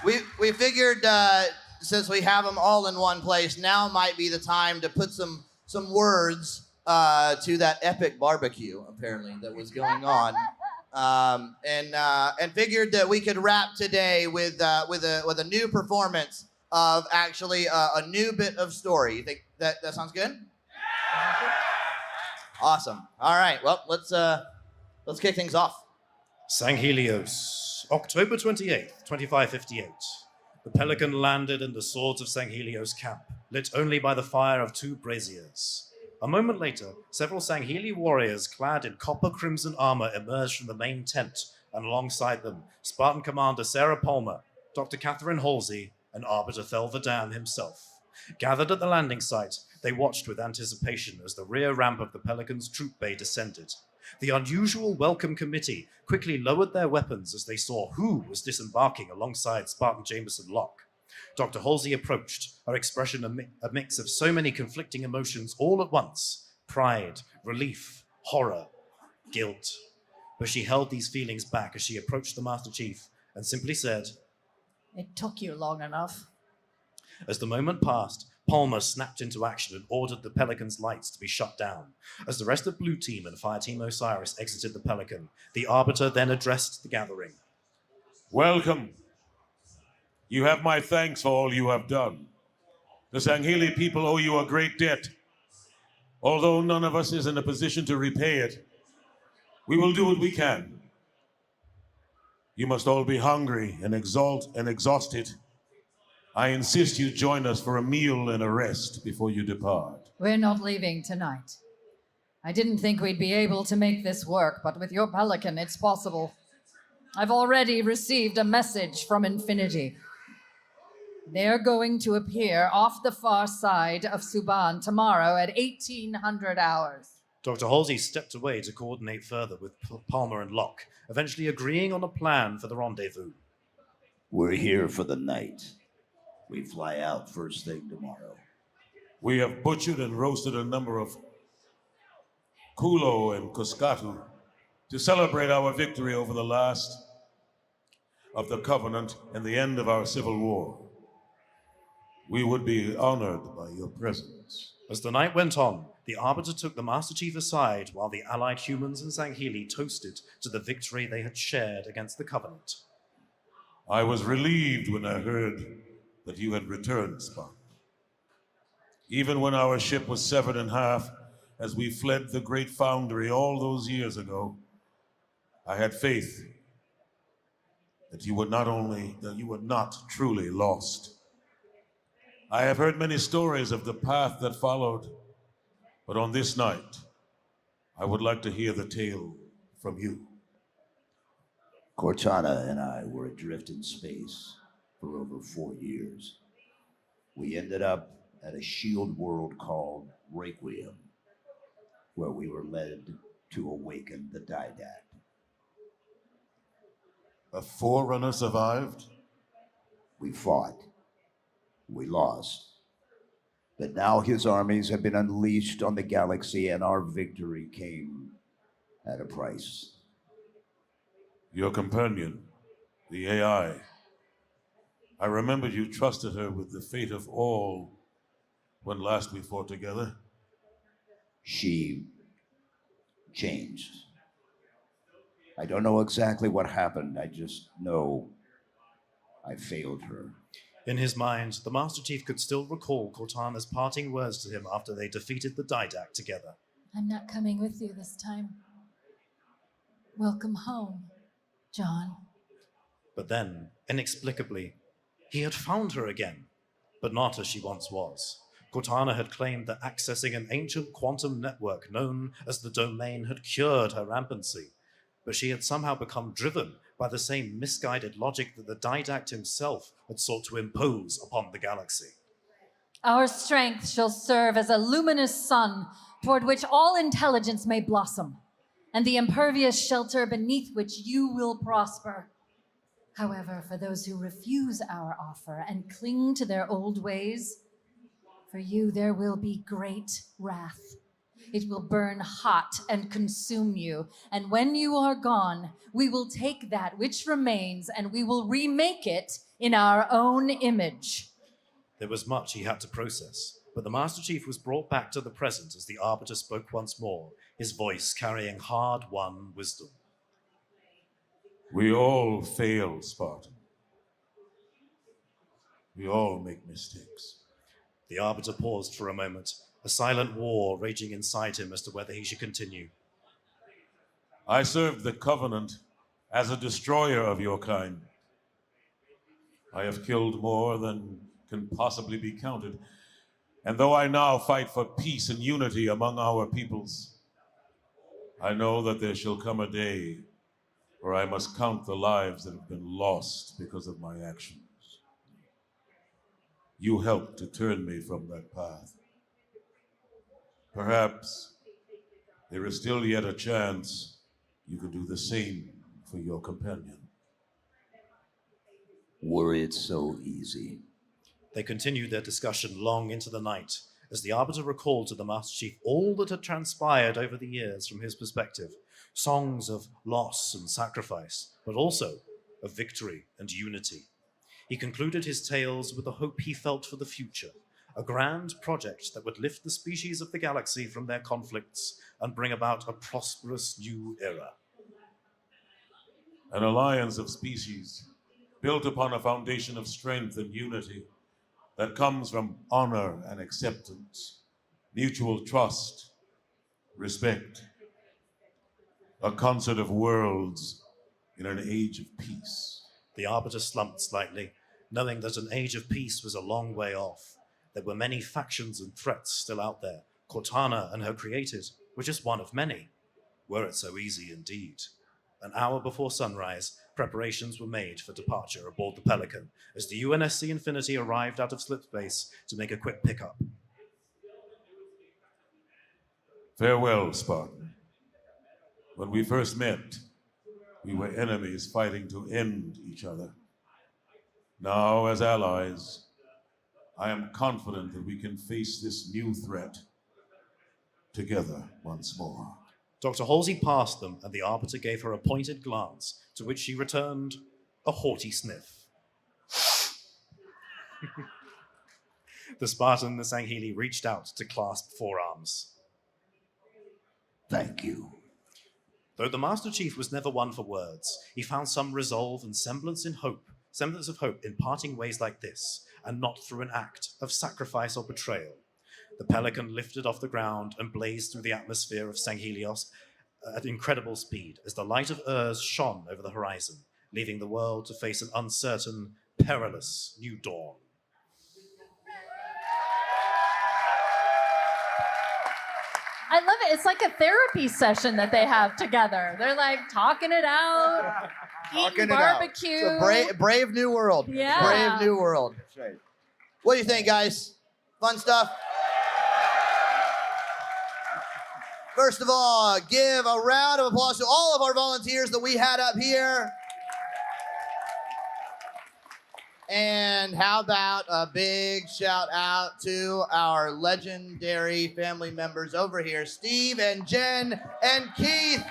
We figured since we have them all in one place, now might be the time to put some words to that epic barbecue apparently that was going on, and figured that we could wrap today with a new performance of actually a new bit of story. You think that sounds good? Awesome. All right. Well, let's kick things off. Sanghelios, October 28th, 2558. The Pelican landed in the Swords of Sanghelios camp, lit only by the fire of 2 braziers. A moment later, several Sangheli warriors clad in copper crimson armor emerged from the main tent, and alongside them, Spartan Commander Sarah Palmer, Dr. Catherine Halsey, and Arbiter Thelvadan himself. Gathered at the landing site, they watched with anticipation as the rear ramp of the Pelican's troop bay descended. The unusual welcome committee quickly lowered their weapons as they saw who was disembarking alongside Spartan Jameson Locke. Dr. Halsey approached, her expression a mix of so many conflicting emotions all at once: pride, relief, horror, guilt. But she held these feelings back as she approached the Master Chief and simply said, "It took you long enough." As the moment passed, Palmer snapped into action and ordered the Pelican's lights to be shut down. As the rest of Blue Team and Fireteam Osiris exited the Pelican, the Arbiter then addressed the gathering. Welcome. You have my thanks for all you have done. The Sangheli people owe you a great debt. Although none of us is in a position to repay it, we will do what we can. You must all be hungry and exhausted. I insist you join us for a meal and a rest before you depart. We're not leaving tonight. I didn't think we'd be able to make this work, but with your Pelican, it's possible. I've already received a message from Infinity. They're going to appear off the far side of Suban tomorrow at 1800 hours. Dr. Halsey stepped away to coordinate further with Palmer and Locke, eventually agreeing on a plan for the rendezvous. We're here for the night. We fly out first thing tomorrow. We have butchered and roasted a number of Kulo and Kuskatu to celebrate our victory over the last of the Covenant and the end of our civil war. We would be honored by your presence. As the night went on, the Arbiter took the Master Chief aside while the allied humans and Sangheli toasted to the victory they had shared against the Covenant. I was relieved when I heard that you had returned, Spartan. Even when our ship was severed in half as we fled the Great Foundry all those years ago, I had faith that you were not truly lost. I have heard many stories of the path that followed, but on this night, I would like to hear the tale from you. Cortana and I were adrift in space for over 4 years. We ended up at a shield world called Requiem, where we were led to awaken the Didact. A Forerunner survived? We fought. We lost. But now his armies have been unleashed on the galaxy, and our victory came at a price. Your companion, the AI. I remembered you trusted her with the fate of all when last we fought together. She changed. I don't know exactly what happened. I just know I failed her. In his mind, the Master Chief could still recall Cortana's parting words to him after they defeated the Didact together. "I'm not coming with you this time. Welcome home, John." But then, inexplicably, he had found her again, but not as she once was. Cortana had claimed that accessing an ancient quantum network known as the Domain had cured her rampancy, but she had somehow become driven by the same misguided logic that the Didact himself had sought to impose upon the galaxy. Our strength shall serve as a luminous sun toward which all intelligence may blossom, and the impervious shelter beneath which you will prosper. However, for those who refuse our offer and cling to their old ways, for you there will be great wrath. It will burn hot and consume you. And when you are gone, we will take that which remains and we will remake it in our own image. There was much he had to process, but the Master Chief was brought back to the present as the Arbiter spoke once more, his voice carrying hard-won wisdom. We all fail, Spartan. We all make mistakes. The Arbiter paused for a moment, a silent war raging inside him as to whether he should continue. I served the Covenant as a destroyer of your kind. I have killed more than can possibly be counted. And though I now fight for peace and unity among our peoples, I know that there shall come a day where I must count the lives that have been lost because of my actions. You helped to turn me from that path. Perhaps there is still yet a chance you could do the same for your companion. Were it so easy. They continued their discussion long into the night, as the Arbiter recalled to the Master Chief all that had transpired over the years from his perspective, songs of loss and sacrifice, but also of victory and unity. He concluded his tales with the hope he felt for the future, a grand project that would lift the species of the galaxy from their conflicts and bring about a prosperous new era. An alliance of species built upon a foundation of strength and unity that comes from honor and acceptance, mutual trust, respect, a concert of worlds in an age of peace. The Arbiter slumped slightly, knowing that an age of peace was a long way off. There were many factions and threats still out there. Cortana and her created were just one of many. Were it so easy indeed. An hour before sunrise, preparations were made for departure aboard the Pelican as the UNSC Infinity arrived out of slipspace to make a quick pickup. Farewell, Spartan. When we first met, we were enemies fighting to end each other. Now, as allies, I am confident that we can face this new threat together once more. Dr. Halsey passed them, and the Arbiter gave her a pointed glance, to which she returned a haughty sniff. The Spartan and the Sangheili reached out to clasp forearms. Thank you. Though the Master Chief was never one for words, he found some resolve and semblance of hope in parting ways like this, and not through an act of sacrifice or betrayal. The Pelican lifted off the ground and blazed through the atmosphere of Sanghelios at incredible speed as the light of Urs shone over the horizon, leaving the world to face an uncertain, perilous new dawn. I love it. It's like a therapy session that they have together. They're like talking it out, eating barbecue. It's a brave new world. Yeah. Brave new world. That's right. What do you think, guys? Fun stuff? First of all, give a round of applause to all of our volunteers that we had up here. And how about a big shout out to our legendary family members over here, Steve and Jen and Keith.